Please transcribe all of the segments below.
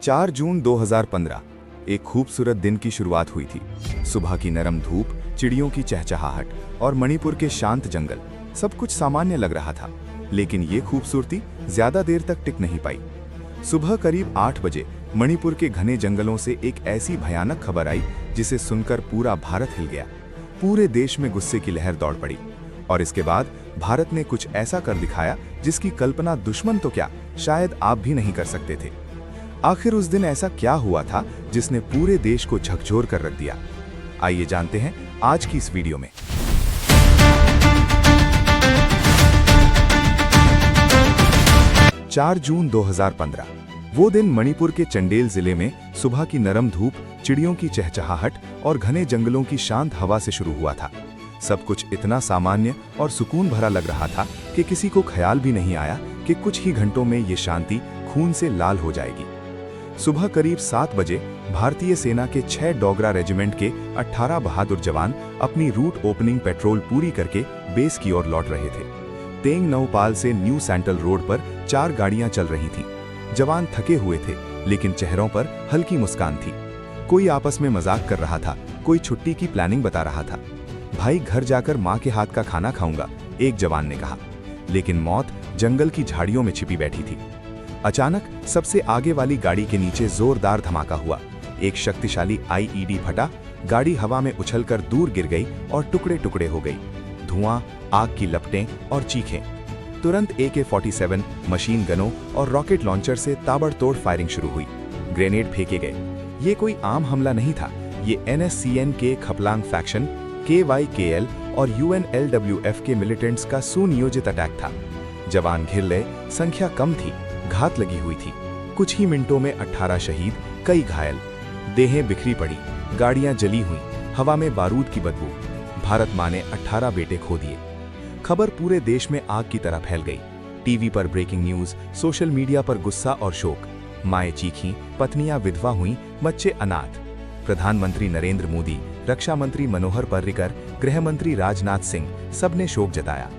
4 जून 2015 एक खूबसूरत दिन की शुरुआत हुई थी। सुबह की नरम धूप, चिड़ियों की चहचहाहट और मणिपुर के शांत जंगल, सब कुछ सामान्य लग रहा था। लेकिन ये खूबसूरती ज्यादा देर तक टिक नहीं पाई। सुबह करीब 8 बजे मणिपुर के घने जंगलों से एक ऐसी भयानक खबर आई जिसे सुनकर पूरा भारत हिल गया। पूरे देश में गुस्से की लहर दौड़ पड़ी और इसके बाद भारत ने कुछ ऐसा कर दिखाया जिसकी कल्पना दुश्मन तो क्या, शायद आप भी नहीं कर सकते थे। आखिर उस दिन ऐसा क्या हुआ था जिसने पूरे देश को झकझोर कर रख दिया? आइए जानते हैं आज की इस वीडियो में। चार जून 2015 वो दिन मणिपुर के चंडेल जिले में सुबह की नरम धूप, चिड़ियों की चहचहाहट और घने जंगलों की शांत हवा से शुरू हुआ था। सब कुछ इतना सामान्य और सुकून भरा लग रहा था कि किसी को ख्याल भी नहीं आया कि कुछ ही घंटों में ये शांति खून से लाल हो जाएगी। सुबह करीब 7 बजे भारतीय सेना के 6 डोगरा रेजिमेंट के 18 बहादुर जवान अपनी रूट ओपनिंग पेट्रोल पूरी करके बेस की ओर लौट रहे थे। तेंग नौपाल से न्यू सेंट्रल रोड पर 4 गाड़ियां चल रही थीं। जवान थके हुए थे, लेकिन चेहरों पर हल्की मुस्कान थी। कोई आपस में मजाक कर रहा था, कोई छुट्टी की प्लानिंग बता रहा था। भाई, घर जाकर माँ के हाथ का खाना खाऊंगा, एक जवान ने कहा। लेकिन मौत जंगल की झाड़ियों में छिपी बैठी थी। अचानक सबसे आगे वाली गाड़ी के नीचे जोरदार धमाका हुआ। एक शक्तिशाली आईईडी फटा, गाड़ी हवा में उछलकर दूर गिर गई और टुकड़े टुकड़े हो गई। धुआं, आग की लपटें और चीखें। तुरंत AK-47 मशीन गनों और रॉकेट लॉन्चर से ताबड़तोड़ फायरिंग शुरू हुई। ग्रेनेड फेंके गए। ये कोई आम हमला नहीं था, ये NSCN के खपलांग फैक्शन, KYKL और UNLWF के मिलिटेंट्स का सुनियोजित अटैक था। जवान घिर गए, संख्या कम थी, घात लगी हुई थी। कुछ ही मिनटों में 18 शहीद, कई घायल। देहें बिखरी पड़ी, गाड़ियां जली हुई, हवा में बारूद की बदबू। भारत माँ ने 18 बेटे खो दिए। खबर पूरे देश में आग की तरह फैल गई। टीवी पर ब्रेकिंग न्यूज, सोशल मीडिया पर गुस्सा और शोक। माएँ चीखीं, पत्नियां विधवा हुईं, बच्चे अनाथ। प्रधानमंत्री नरेंद्र मोदी, रक्षा मंत्री मनोहर पर्रिकर, गृह मंत्री राजनाथ सिंह, सबने शोक जताया।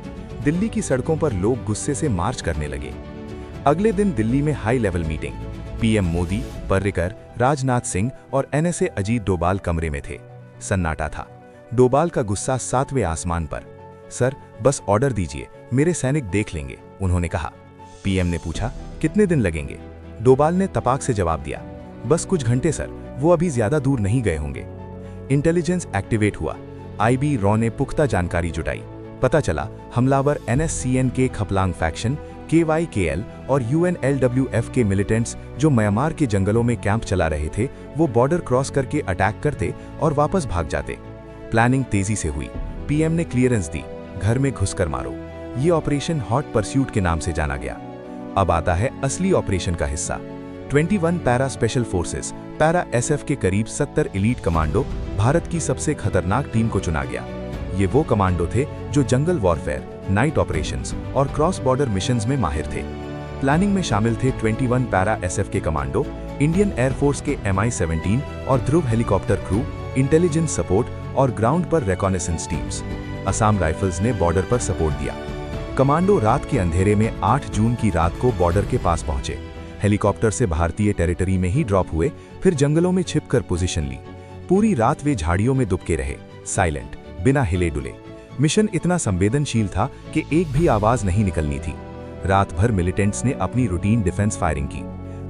दिल्ली की सड़कों पर लोग गुस्से से मार्च करने लगे। अगले दिन दिल्ली में high level meeting. PM Modi, Parrikar, Rajnath Singh और NSA अजीत डोभाल कमरे में थे। सन्नाटा था। डोभाल का गुस्सा 7वें आसमान पर। सर, बस ऑर्डर दीजिए, मेरे सैनिक देख लेंगे, उन्होंने कहा। पीएम ने पूछा, कितने दिन लगेंगे? डोभाल ने तपाक से जवाब दिया, बस कुछ घंटे सर, वो अभी ज्यादा दूर नहीं गए होंगे। इंटेलिजेंस एक्टिवेट हुआ। IB रॉ ने पुख्ता जानकारी जुटाई। पता चला हमलावर NSCN के खपलांग फैक्शन, KYKL और UNLWF के मिलिटेंट्स जो म्यांमार के जंगलों में कैंप चला रहे थे, वो बॉर्डर क्रॉस करके अटैक करते और वापस भाग जाते। प्लानिंग तेजी से हुई। पीएम ने क्लियरेंस दी, घर में घुसकर मारो। ये ऑपरेशन हॉट परस्यूट के नाम से जाना गया। अब आता है असली ऑपरेशन का हिस्सा। 21 para special forces, para SF के करीब 70 एलीट कमांडो, भारत की सबसे खतरनाक टीम को चुना गया। ये वो कमांडो थे जो जंगल वॉरफेयर, नाइट ऑपरेशंस और क्रॉस बॉर्डर मिशंस में माहिर थे। प्लानिंग में शामिल थे 21 पैरा SF के कमांडो, इंडियन एयरफोर्स के MI-17 और ध्रुव हेलीकॉप्टर क्रू, इंटेलिजेंस सपोर्ट और ग्राउंड पर रिकॉनेसेंस टीम्स। असम राइफल्स ने बॉर्डर पर सपोर्ट दिया। कमांडो रात के अंधेरे में 8 जून की रात को बॉर्डर के पास पहुंचे। हेलीकॉप्टर से भारतीय टेरिटरी में ही ड्रॉप हुए, फिर जंगलों में छिपकर पोजीशन ली। पूरी रात वे झाड़ियों में दुबके रहे, साइलेंट, बिना हिले डुले। मिशन इतना संवेदनशील था कि एक भी आवाज नहीं निकलनी थी। रात भर मिलिटेंट्स ने अपनी रूटीन डिफेंस फायरिंग की।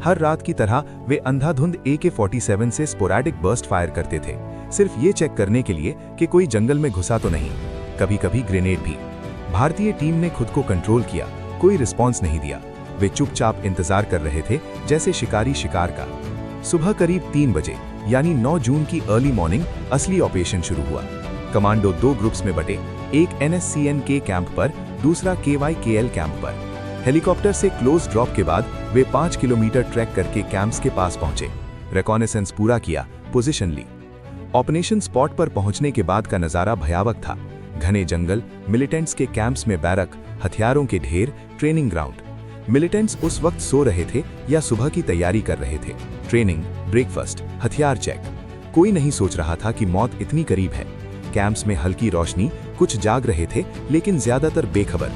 हर रात की तरह वे अंधाधुंध AK-47 से स्पोरैडिक बर्स्ट फायर करते थे, सिर्फ ये चेक करने के लिए कि कोई जंगल में घुसा तो नहीं। कभी कभी ग्रेनेड भी। भारतीय टीम ने खुद को कंट्रोल किया, कोई रिस्पॉन्स नहीं दिया। वे चुपचाप इंतजार कर रहे थे, जैसे शिकारी शिकार का। सुबह करीब 3 बजे यानी 9 जून की अर्ली मॉर्निंग असली ऑपरेशन शुरू हुआ। कमांडो 2 ग्रुप्स में बटे, एक NSCN के कैंप पर, दूसरा KYKL कैंप पर। हेलीकॉप्टर से क्लोज ड्रॉप के बाद वे 5 किलोमीटर ट्रैक करके कैंप्स के पास पहुंचे। रिकॉनेसेंस पूरा किया, पोजीशन ली। ऑपरेशन स्पॉट पर पहुंचने के बाद का नजारा भयावह था। घने जंगल, मिलिटेंट्स के कैंप्स में बैरक, हथियारों के ढेर, ट्रेनिंग ग्राउंड। मिलिटेंट्स उस वक्त सो रहे थे या सुबह की तैयारी कर रहे थे। ट्रेनिंग, ब्रेकफास्ट, हथियार चेक। कोई नहीं सोच रहा था कि मौत इतनी करीब है। कैंप्स में हल्की रोशनी, कुछ जाग रहे थे लेकिन ज्यादातर बेखबर।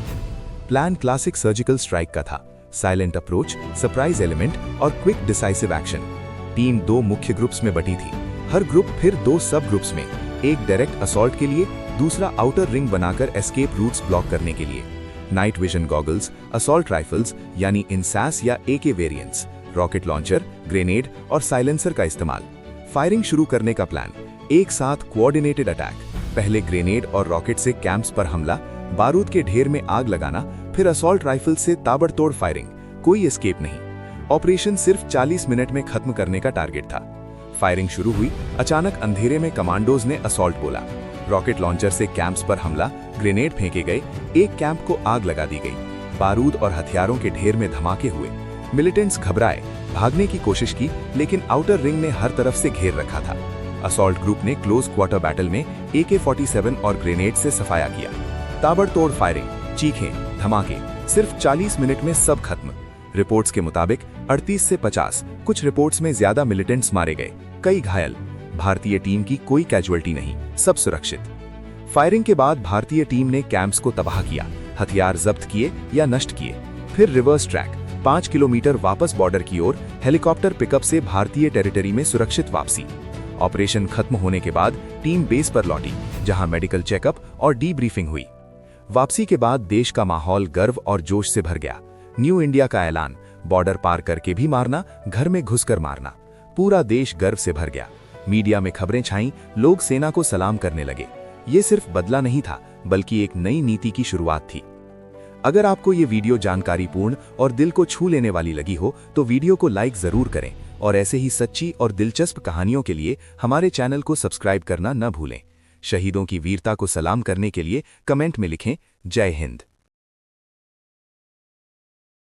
प्लान क्लासिक सर्जिकल स्ट्राइक का था। साइलेंट अप्रोच, सरप्राइज एलिमेंट और क्विक डिसाइसिव एक्शन। टीम 2 मुख्य ग्रुप्स में बटी थी। हर ग्रुप फिर 2 सब ग्रुप्स में, एक डायरेक्ट असॉल्ट के लिए, दूसरा आउटर रिंग बनाकर एस्केप रूट्स ब्लॉक करने के लिए। Night vision goggles, assault rifles यानी इंसास या AK variants, rocket launcher, grenade और साइलेंसर का इस्तेमाल। फायरिंग शुरू करने का प्लान, एक साथ कोऑर्डिनेटेड अटैक। पहले ग्रेनेड और रॉकेट से कैंप्स पर हमला, बारूद के ढेर में आग लगाना, फिर असॉल्ट राइफल से ताबड़तोड़ फायरिंग, कोई एस्केप नहीं। ऑपरेशन सिर्फ 40 मिनट में खत्म करने का टारगेट था। फायरिंग शुरू हुई, अचानक अंधेरे में कमांडोज ने असॉल्ट बोला। रॉकेट लॉन्चर से कैंप्स पर हमला, ग्रेनेड फेंके गए, एक कैंप को आग लगा दी गई। बारूद और हथियारों के ढेर में धमाके हुए। मिलिटेंट्स घबराए, भागने की कोशिश की, लेकिन आउटर रिंग ने हर तरफ से घेर रखा था। असॉल्ट ग्रुप ने क्लोज क्वार्टर बैटल में AK-47 और ग्रेनेड से सफाया किया। ताबड़तोड़ फायरिंग, चीखें, धमाके, सिर्फ 40 मिनट में सब खत्म। रिपोर्ट्स के मुताबिक 38 से 50, कुछ रिपोर्ट्स में ज्यादा मिलिटेंट्स मारे गए, कई घायल। भारतीय टीम की कोई कैजुअल्टी नहीं, सब सुरक्षित। फायरिंग के बाद भारतीय टीम ने कैंप्स को तबाह किया, हथियार जब्त किए या नष्ट किए। फिर रिवर्स ट्रैक, 5 किलोमीटर वापस बॉर्डर की ओर, हेलीकॉप्टर पिकअप से भारतीय टेरिटरी में सुरक्षित वापसी। ऑपरेशन खत्म होने के बाद टीम बेस पर लौटी, जहां मेडिकल चेकअप और डीब्रीफिंग हुई। वापसी के बाद देश का माहौल गर्व और जोश से भर गया। न्यू इंडिया का ऐलान, बॉर्डर पार करके भी मारना, घर में घुसकर मारना, पूरा देश गर्व से भर गया। मीडिया में खबरें छाईं, लोग सेना को सलाम करने लगे। ये सिर्फ बदला नहीं था, बल्कि एक नई नीति की शुरुआत थी। अगर आपको ये वीडियो जानकारीपूर्ण और दिल को छू लेने वाली लगी हो तो वीडियो को लाइक जरूर करें और ऐसे ही सच्ची और दिलचस्प कहानियों के लिए हमारे चैनल को सब्सक्राइब करना न भूलें। शहीदों की वीरता को सलाम करने के लिए कमेंट में लिखें, जय हिंद।